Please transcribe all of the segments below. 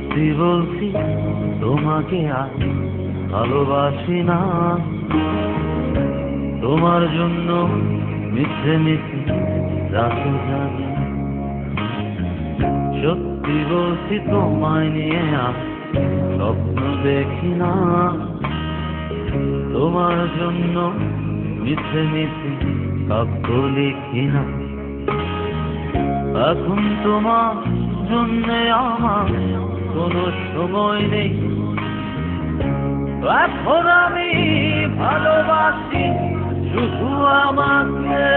সত্যি বলছি তোমাকে আর ভালোবাসি না। তোমার জন্য মিথ্যে মিথ্যে রাতে জাগি। সত্যি বলছি তোমায় নিয়ে আর স্বপ্ন দেখি না। তোমার জন্য মিথ্যে মিথ্যে কাব্য লিখি না। এখন তোমার জন্যে আমার কোনো সময় নেই। এখন আমি ভালোবাসি শুধু আমাকে।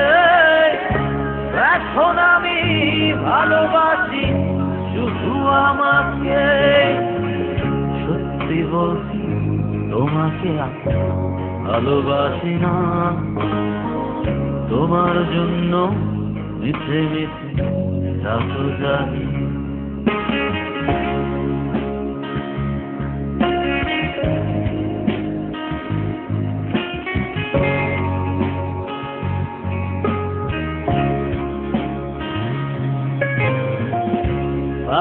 এখন আমি ভালোবাসি শুধু আমাকে। সত্যি বলছি তোমাকে আর ভালোবাসি না। তোমার জন্য মিথ্যে মিথ্যে রাত জাগি।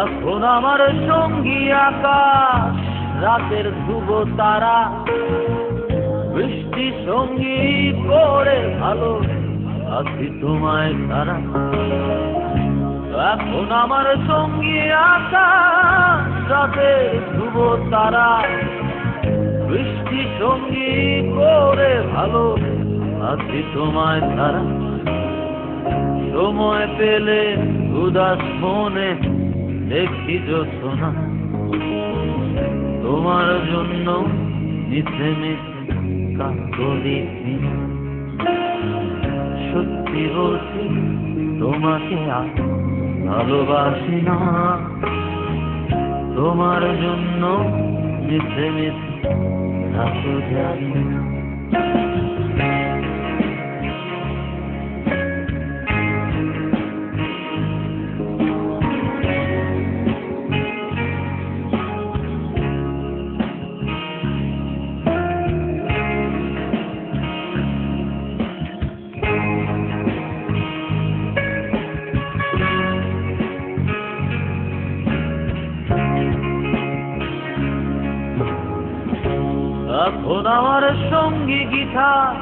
এখন আমার সঙ্গী আকাশ, রাতের ধ্রুব তারা, বৃষ্টি সঙ্গী করে ভালো আছি তোমায় ছাড়া। এখন আমার সঙ্গী আকাশ, রাতের ধ্রুব তারা, বৃষ্টি সঙ্গী করে ভালো আছি তোমায় ছাড়া। সময় পেলে উদাস মনে দেখি যোছনা। তোমার জন্য মিথ্যে মিথ্যে কাব্য লিখি না। সত্যি বলছি তোমাকে আর ভালোবাসি না। তোমার জন্য মিথ্যে মিথ্যে রাত জাগি। এখন আমার সঙ্গী গীতার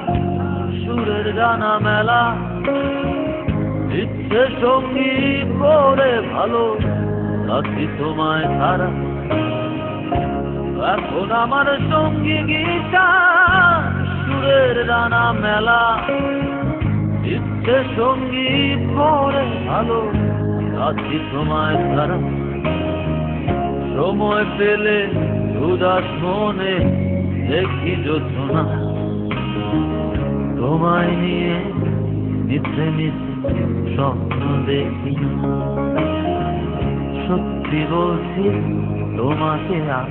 সুরের গানা মেলা, ইচ্ছে সঙ্গী করে ভালো আছি তোমায় ছাড়া। এখন আমার সঙ্গী গীতার সুরের গানা মেলা, ইচ্ছে সঙ্গী করে ভালো আছি তোমায় ছাড়া। সময় পেলে উদাস মনে দেখি যোছনা। তোমায় নিয়ে মিথ্যে মিথ্যে স্বপ্ন দেখি না। সত্যি বলছি তোমাকে আর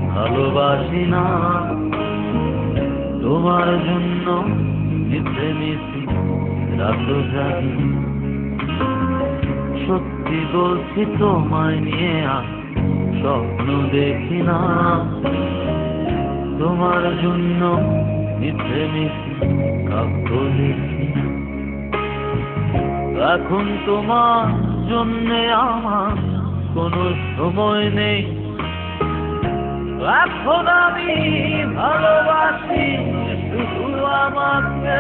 ভালোবাসি না। তোমার জন্য মিথ্যে মিথ্যে রাত জাগি। সত্যি বলছি তোমায় নিয়ে আর স্বপ্ন দেখি না। তোমার জন্য মিথ্যে মিথ্যে কাব্য লিখি না। এখন তোমার জন্যে আমার কোনো সময় নেই। এখন আমি ভালোবাসি শুধু আমাকে।